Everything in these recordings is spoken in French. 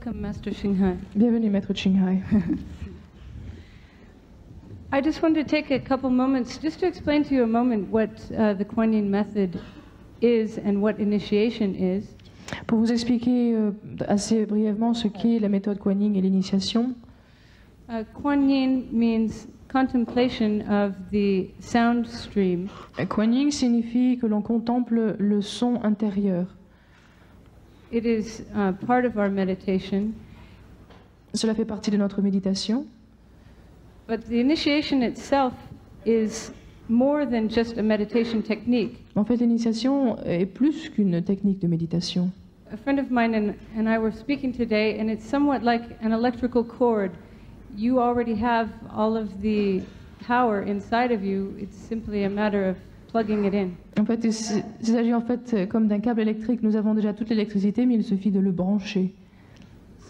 Welcome, Master Shinghai. Bienvenue, Maître Qinghai. I just wanted to take a couple moments just to explain to you a moment what the Kuan Yin method is and what initiation is. Pour vous expliquer assez brièvement ce qu'est la méthode Kuan Yin et l'initiation. Kuan Yin means contemplation of the sound stream. Kuan Yin signifie que l'on contemple le son intérieur. It is part of our meditation. Cela fait partie de notre méditation. But the initiation itself is more than just a meditation technique. En fait, l'initiation est plus qu'une technique de méditation. A friend of mine and I were speaking today, and it's somewhat like an electrical cord. You already have all of the power inside of you. It's simply a matter of plugging it in. En fait, il s'agit en fait comme d'un câble électrique. Nous avons déjà toute l'électricité, mais il suffit de le brancher.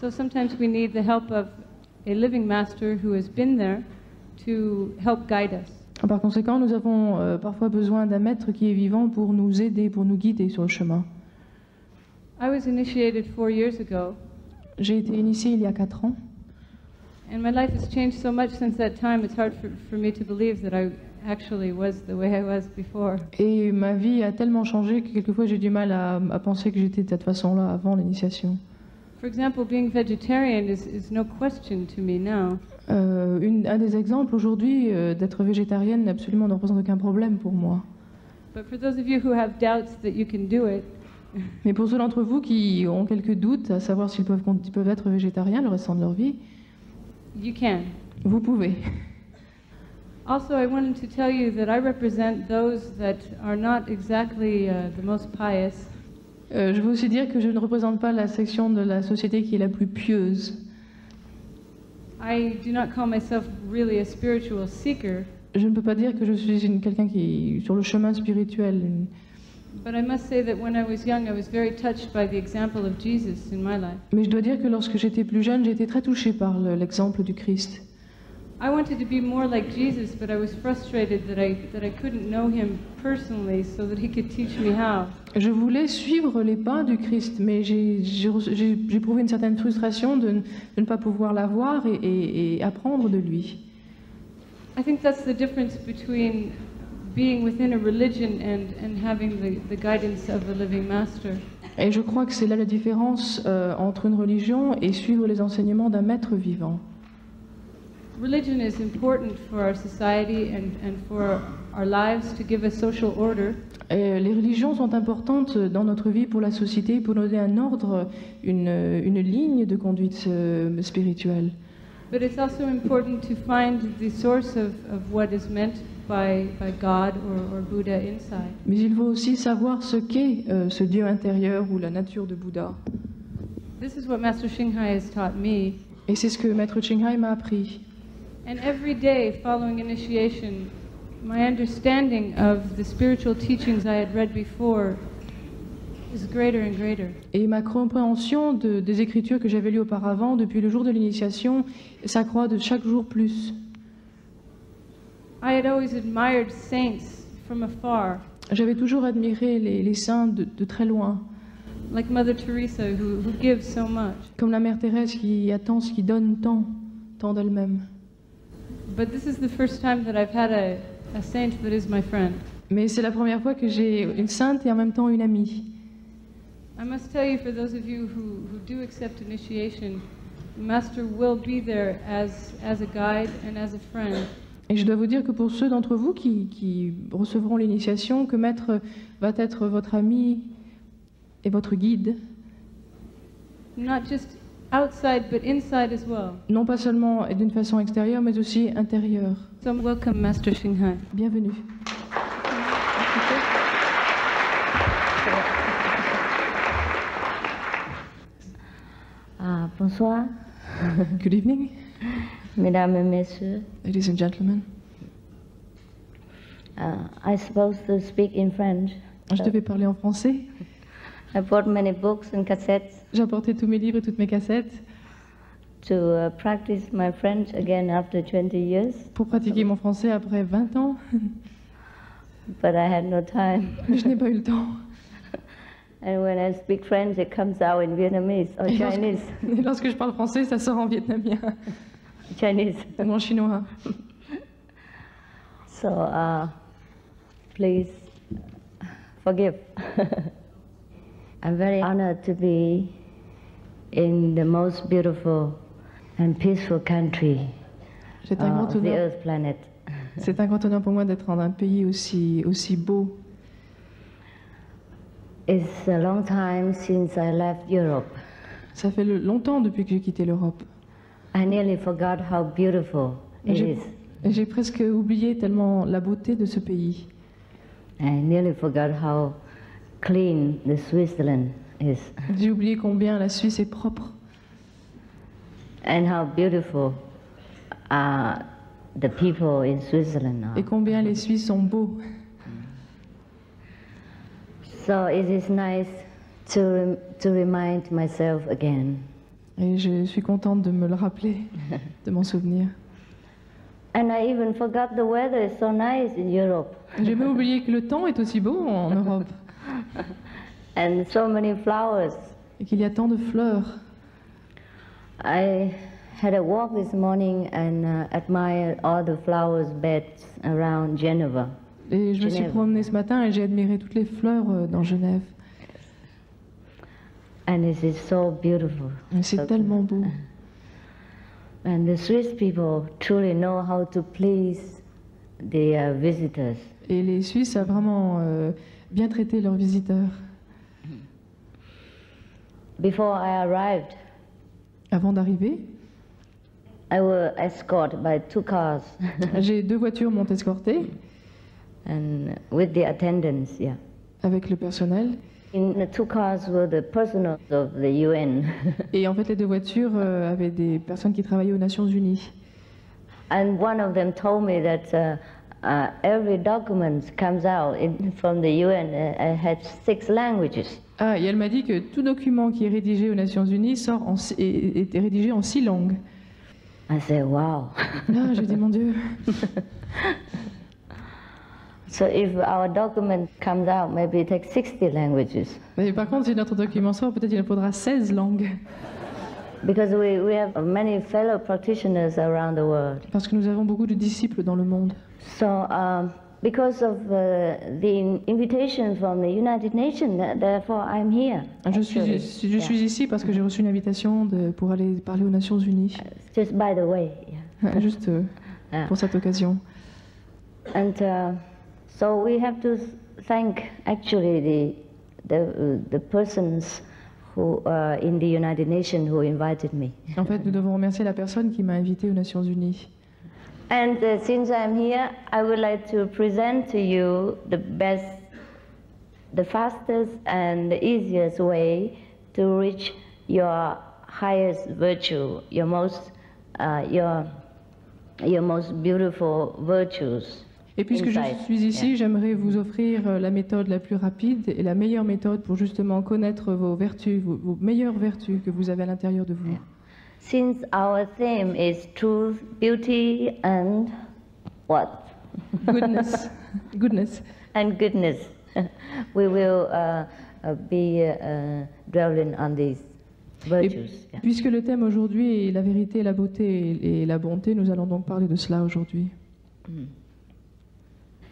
So sometimes we need the help of a living master who has been there to help guide us. Par conséquent, nous avons parfois besoin d'un maître qui est vivant pour nous aider, pour nous guider sur le chemin. I was initiated 4 years ago. J'ai été initiée il y a 4 ans. And my life has changed so much since that time, it's hard for me to believe that I actually was the way I was before. Et ma vie a tellement changé que quelquefois j'ai du mal à penser que j'étais de cette façon-là avant l'initiation. For example, being vegetarian is no question to me now. Un des exemples aujourd'hui, d'être végétarienne absolument ne représente aucun problème pour moi. But for those of you who have doubts that you can do it, Mais pour ceux d'entre vous qui ont quelques doutes à savoir s'ils peuvent être végétariens le restant de leur vie, you can. vous pouvez. Also, I wanted to tell you that I represent those that are not exactly the most pious. Je veux aussi dire que je ne représente pas la section de la société qui est la plus pieuse. I do not call myself really a spiritual seeker. Je ne peux pas dire que je suis quelqu'un qui est sur le chemin spirituel. But I must say that when I was young, I was very touched by the example of Jesus in my life. Mais je dois dire que lorsque j'étais plus jeune, j'ai été très touchée par l'exemple du Christ. I wanted to be more like Jesus, but I was frustrated that I couldn't know him personally so that he could teach me how. Je voulais suivre les pas du Christ, mais j'ai éprouvé une certaine frustration de ne pas pouvoir la voir et apprendre de lui. I think that's the difference between being within a religion and having the guidance of a living master. Et je crois que c'est là la différence entre une religion et suivre les enseignements d'un maître vivant. Religion is important for our society and for our lives to give a social order. Et les religions sont importantes dans notre vie pour la société, pour nous donner un ordre, une ligne de conduite spirituelle. But it's also important to find the source of what is meant by God or Buddha inside. Mais il faut aussi savoir ce qu'est ce Dieu intérieur ou la nature de Bouddha. This is what Master Shinghai has taught me. Et c'est ce que Maître Qinghai m'a appris. And every day following initiation, my understanding of the spiritual teachings I had read before is greater and greater. Et ma compréhension des écritures que j'avais lues auparavant, depuis le jour de l'initiation, s'accroît de chaque jour plus. I had always admired saints from afar. J'avais toujours admiré les saints de très loin. Like Mother Teresa, who gives so much. Comme la Mère Thérèse qui attend, qui donne tant d'elle-même. But this is the first time that I've had a saint that is my friend. Mais c'est la première fois que j'ai une sainte et en même temps une amie. I must tell you, for those of you who do accept initiation, the Master will be there as a guide and as a friend. Et je dois vous dire que pour ceux d'entre vous qui recevront l'initiation, que Maître va être votre ami et votre guide. Not just outside, but inside as well. Non pas seulement d'une façon extérieure, mais aussi intérieure. So welcome, Master Shinghai. Bienvenue. Bonsoir. Good evening, Mesdames et messieurs. ladies and gentlemen. I supposed to speak in French. Je devais parler en français. I bought many books and cassettes J'ai apporté tous mes livres et toutes mes cassettes to practice my French again after 20 years, pour pratiquer mon français après 20 ans, but I had no time. mais je n'ai pas eu le temps. And when I speak French, it comes out in Vietnamese or Et Chinese. et lorsque je parle français, ça sort en vietnamien Chinese. ou en chinois. So please forgive. I'm very honored to be in the most beautiful and peaceful country C'est un grand of the honneur. Earth planet. C'est un grand honneur pour moi d'être dans un pays aussi beau. It's a long time since I left Europe. Ça fait longtemps depuis que j'ai quitté l'Europe. I nearly forgot how beautiful it J'ai- is. J'ai presque oublié tellement la beauté de ce pays. I nearly forgot how clean the Switzerland is J'ai oublié combien la Suisse est propre and how beautiful the people in Switzerland are. et combien les Suisses sont beaux. So it is nice to remind myself again. Et je suis contente de me le rappeler, de m'en souvenir. And I even forgot the weather is so nice in Europe J'ai même oublié que le temps est aussi beau en Europe and so many flowers. et qu'il y a tant de fleurs. I had a walk this morning and admired all the flowers beds around Geneva. Et je me suis Genève. promenée ce matin et j'ai admiré toutes les fleurs dans Genève. And it is so beautiful. Et c'est So- tellement beau. And the Swiss people truly know how to please the visitors. Et les Suisses savent vraiment bien traiter leurs visiteurs. Before I arrived, Avant d'arriver, I was escorted by 2 cars j'ai 2 voitures m'ont escortée and with the attendants, yeah. avec le personnel. In the 2 cars were the personnel of the UN. Et en fait, les 2 voitures avaient des personnes qui travaillaient aux Nations Unies. And one of them told me that every document comes out from the UN has 6 languages. Ah, et elle m'a dit que tout document qui est rédigé aux Nations Unies est rédigé en 6 langues. I said, wow. Ah, j'ai dit, mon Dieu. So if our document comes out, maybe it takes 60 languages. Mais par contre, si notre document sort, peut-être il en faudra 16 langues. Because we have many fellow practitioners around the world. Parce que nous avons beaucoup de disciples dans le monde. So because of the invitation from the United Nations, therefore I'm here. Je suis ici parce que j'ai reçu une invitation pour aller parler aux Nations Unies. Just by the way, yeah. Juste Yeah. pour cette occasion. And so we have to thank actually the persons who in the United Nations who invited me. En fait, nous devons remercier la personne qui m'a invité aux Nations Unies. And since I'm here, I would like to present to you the best, the fastest and the easiest way to reach your highest virtue, your most beautiful virtues. Et puisque je inside. suis ici, Yeah. j'aimerais vous offrir la méthode la plus rapide et la meilleure méthode pour justement connaître vos vertus, vos meilleures vertus que vous avez à l'intérieur de vous. Since our theme is truth, beauty, and what? Goodness. Goodness. And goodness. We will be dwelling on these virtues. Yeah. Puisque le thème aujourd'hui est la vérité, la beauté et la bonté, nous allons donc parler de cela aujourd'hui.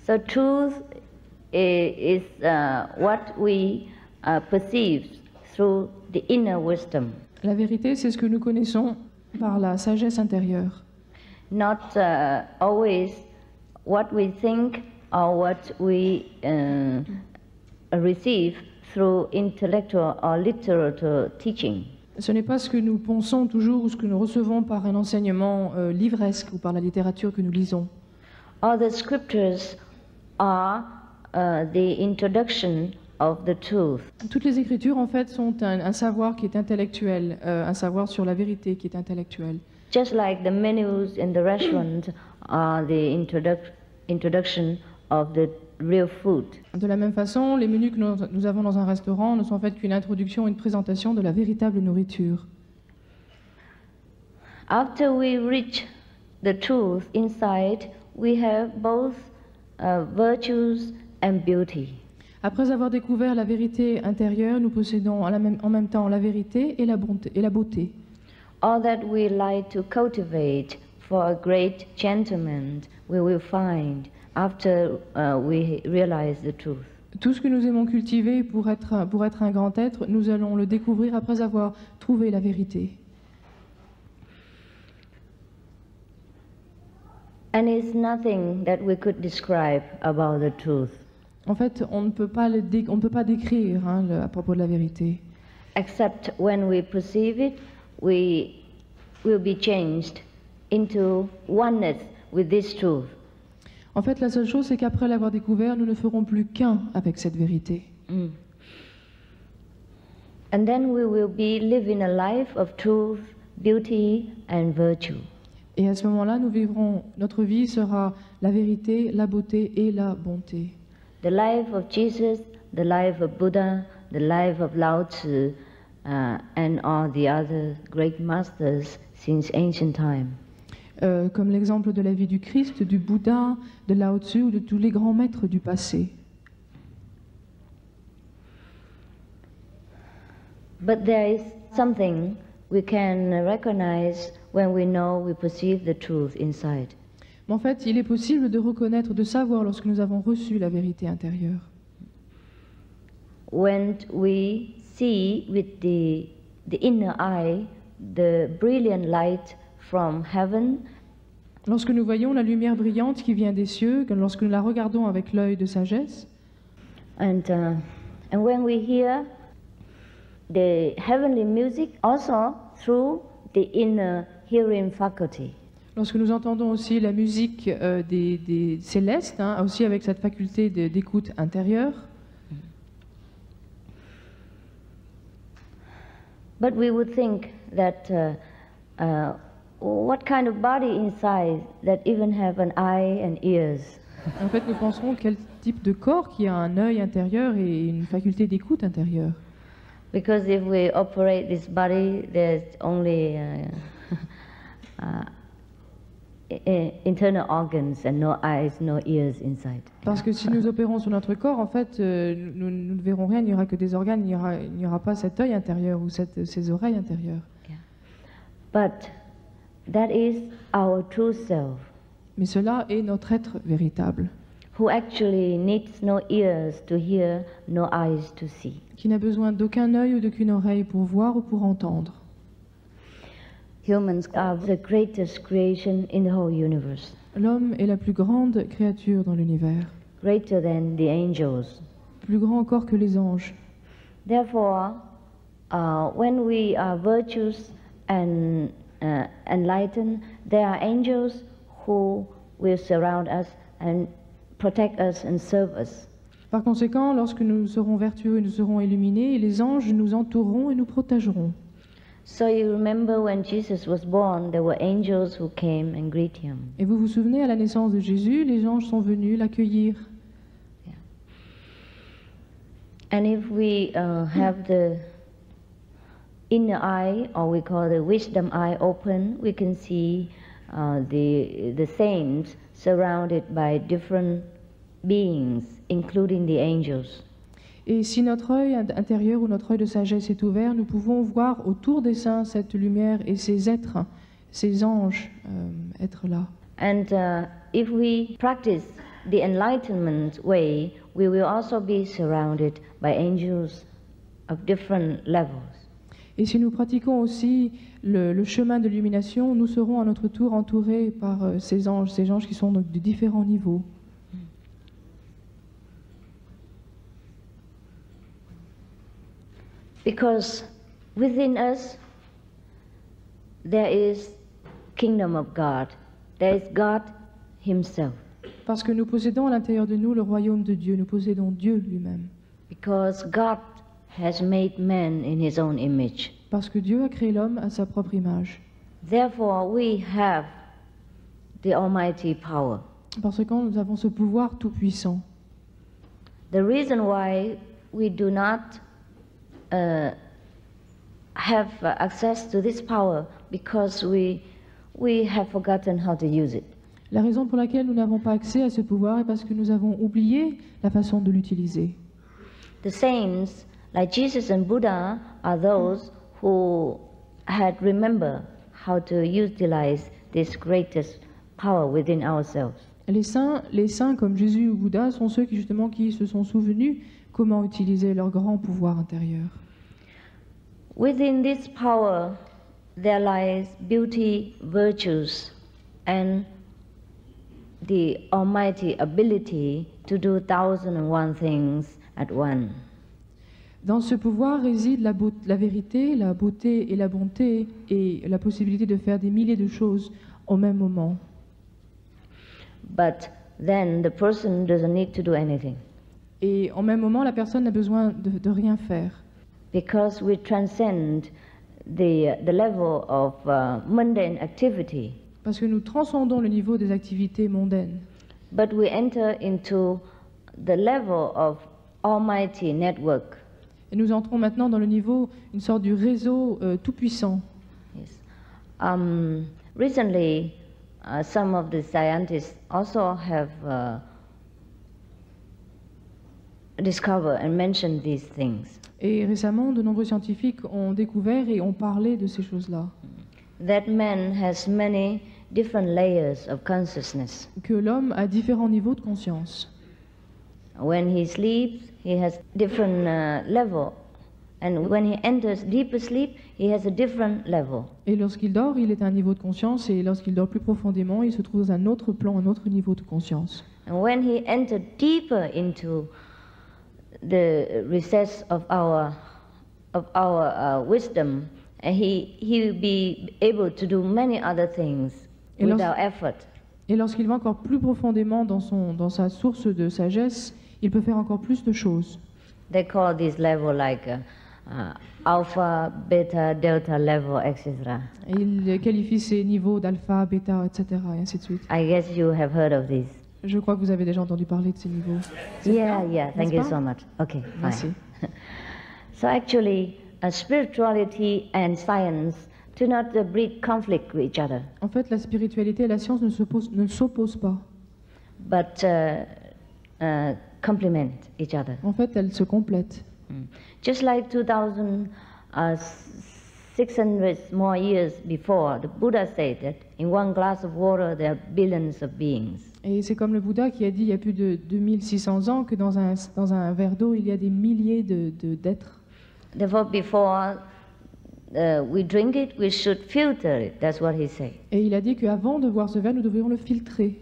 So truth is what we perceive through the inner wisdom, La vérité, c'est ce que nous connaissons par la sagesse intérieure. not always what we think or what we receive through intellectual or literary teaching. Ce n'est pas ce que nous pensons toujours ou ce que nous recevons par un enseignement livresque ou par la littérature que nous lisons. All the scriptures are the introduction of the truth. Toutes les écritures, en fait, sont un savoir qui est intellectuel, un savoir sur la vérité qui est intellectuel. Just like the menus in the restaurant are the introduction of the real food. De la même façon, les menus que nous avons dans un restaurant ne sont en fait qu'une introduction, une présentation de la véritable nourriture. After we reach the truth inside, we have both virtues and beauty. Après avoir découvert la vérité intérieure, nous possédons en même temps la vérité et la beauté. All that we like to cultivate for a great gentleman, we will find after we realize the truth. Tout ce que nous aimons cultiver pour être un grand être, nous allons le découvrir après avoir trouvé la vérité. And it's nothing that we could describe about the truth, En fait, on ne peut pas décrire à propos de la vérité. except when we perceive it, we will be changed into oneness with this truth. En fait, la seule chose, c'est qu'après l'avoir découvert, nous ne ferons plus qu'un avec cette vérité. And then we will be living a life of truth, beauty, and virtue. Et à ce moment-là, notre vie sera la vérité, la beauté et la bonté. The life of Jesus, the life of Buddha, the life of Lao Tzu, and all the other great masters since ancient time. Comme l'exemple de la vie du Christ, du Bouddha, de Lao Tzu ou de tous les grands maîtres du passé. But there is something we can recognize when we know, we perceive the truth inside. Mais en fait, il est possible de reconnaître, de savoir lorsque nous avons reçu la vérité intérieure. When we see with the inner eye the brilliant light from heaven, Lorsque nous voyons la lumière brillante qui vient des cieux, lorsque nous la regardons avec l'œil de sagesse, and when we hear the heavenly music also through the inner hearing faculty. lorsque nous entendons aussi la musique des célestes, aussi avec cette faculté d'écoute intérieure, But we would think that what kind of body inside that even have an eye and ears? en fait, nous penserons quel type de corps qui a un œil intérieur et une faculté d'écoute intérieure. Because if we operate this body, there's only internal organs and no eyes, no ears inside. Parce que si nous opérons sur notre corps, en fait, nous ne verrons rien, il n'y aura que des organes, il n'y aura pas cet œil intérieur ou ces oreilles intérieures. Yeah. But that is our true self, Mais cela est notre être véritable, who actually needs no ears to hear, no eyes to see. qui n'a besoin d'aucun œil ou d'aucune oreille pour voir ou pour entendre. Humans are the greatest creation in the whole universe, L'homme est la plus grande créature dans l'univers, greater than the angels. plus grand encore que les anges. Therefore, when we are virtuous and enlightened, there are angels who will surround us and protect us and serve us. Par conséquent, lorsque nous serons vertueux et nous serons illuminés, les anges nous entoureront et nous protégeront. So you remember when Jesus was born, there were angels who came and greet him. Et vous vous souvenez, à la naissance de Jésus, les anges sont venus l'accueillir. And if we have the inner eye, or we call the wisdom eye, open, we can see the saints surrounded by different beings, including the angels. Et si notre œil intérieur ou notre œil de sagesse est ouvert, nous pouvons voir autour des saints cette lumière et ces êtres, ces anges, être là. And if we practice the enlightenment way, we will also be surrounded by angels of different levels. Et si nous pratiquons aussi le chemin de l'illumination, nous serons à notre tour entourés par ces anges qui sont donc de différents niveaux. Because within us there is kingdom of God. There is God himself. Parce que nous possédons à l'intérieur de nous le royaume de Dieu, nous possédons Dieu lui-même. Because God has made man in his own image. Parce que Dieu a créé l'homme à sa propre image. Therefore we have the almighty power. Parce que nous avons ce pouvoir tout-puissant. The reason why we do not have access to this power because we have forgotten how to use it. La raison pour laquelle nous n'avons pas accès à ce pouvoir est parce que nous avons oublié la façon de l'utiliser. the saints, like Jesus and Buddha, are those who had remembered how to utilize this greatest power within ourselves. Les saints comme Jésus ou Bouddha sont ceux qui justement qui se sont souvenus comment utiliser leur grand pouvoir intérieur. Within this power, there lies beauty, virtues, and the almighty ability to do 1,001 things at once. Dans ce pouvoir réside la vérité, la beauté et la bonté et la possibilité de faire des milliers de choses au même moment. But then the person doesn't need to do anything, Et en même moment, la personne n'a besoin de rien faire. because we transcend the level of mundane activity, Parce que nous transcendons le niveau des activités mondaines. but we enter into the level of almighty network. Et nous entrons maintenant dans le niveau, une sorte du réseau tout-puissant. Yes. Recently, some of the scientists also have discovered and mentioned these things. Et récemment, de nombreux scientifiques ont découvert et ont parlé de ces choses-là. That man has many different layers of consciousness. Que l'homme a différents niveaux de conscience. When he sleeps, he has different level, and when he enters deeper sleep, he has a different level. Et lorsqu'il dort, il est à un niveau de conscience, et lorsqu'il dort plus profondément, il se trouve dans un autre plan, un autre niveau de conscience. And when he enters deeper into the recess of our wisdom, he will be able to do many other things Et without effort. Et lorsqu'il va encore plus profondément dans sa source de sagesse, il peut faire encore plus de choses. They call this level like alpha, beta, delta level, etc. Et il qualifie ces niveaux d'alpha, bêta, etc. et ainsi de suite. I guess you have heard of this. Je crois que vous avez déjà entendu parler de ces niveaux. Yeah, yeah. Thank N'est-ce you pas? so much. Okay, Merci. fine. So actually, spirituality and science do not breed conflict with each other, En fait, la spiritualité et la science ne s'opposent pas. but complement each other. En fait, elles se complètent. Just like 2,600 more years before, the Buddha said that in one glass of water there are billions of beings. Et c'est comme le Bouddha qui a dit il y a plus de 2600 ans que dans un verre d'eau, il y a des milliers d'êtres. Therefore, before we drink it, we should filter it. That's what he said. Et il a dit qu'avant de boire ce verre, nous devrions le filtrer.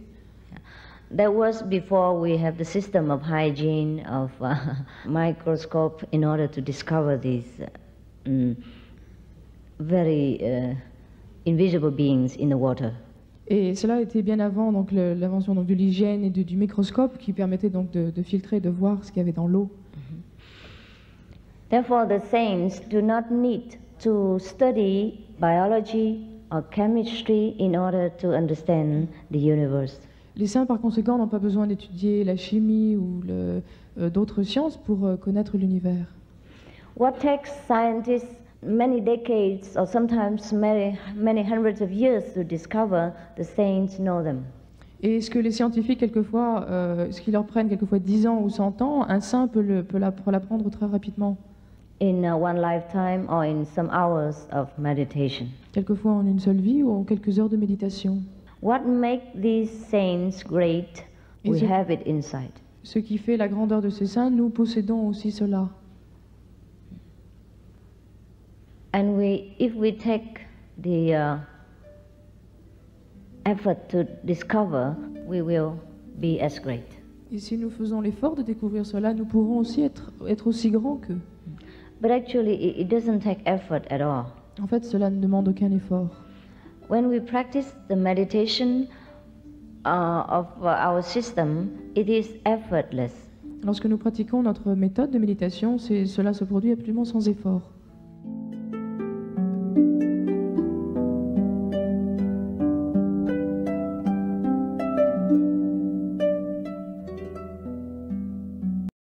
That was before we have the system of hygiene, of microscope, in order to discover these very invisible beings in the water. Et cela était bien avant donc l'invention de l'hygiène et du microscope qui permettait donc de filtrer, de voir ce qu'il y avait dans l'eau. Therefore, the saints do not need to study biology or chemistry in order to understand the universe. Les saints, par conséquent, n'ont pas besoin d'étudier la chimie ou d'autres sciences pour connaître l'univers. What takes scientists many decades or sometimes many hundreds of years to discover, the saints know them. Et ce que les scientifiques, quelquefois, ce qui leur prennent quelquefois 10 ans ou 100 ans, un saint peut l'apprendre très rapidement. In one lifetime or in some hours of meditation. Quelquefois en une seule vie ou en quelques heures de méditation. What makes these saints great? We have it inside. Ce qui fait la grandeur de ces saints, nous possédons aussi cela. And if we take the effort to discover, we will be as great. Et si nous faisons l'effort de découvrir cela, nous pourrons aussi être aussi grands qu'eux. But actually, it doesn't take effort at all. En fait, cela ne demande aucun effort. When we practice the meditation of our system, it is effortless. Lorsque nous pratiquons notre méthode de méditation, cela se produit absolument sans effort.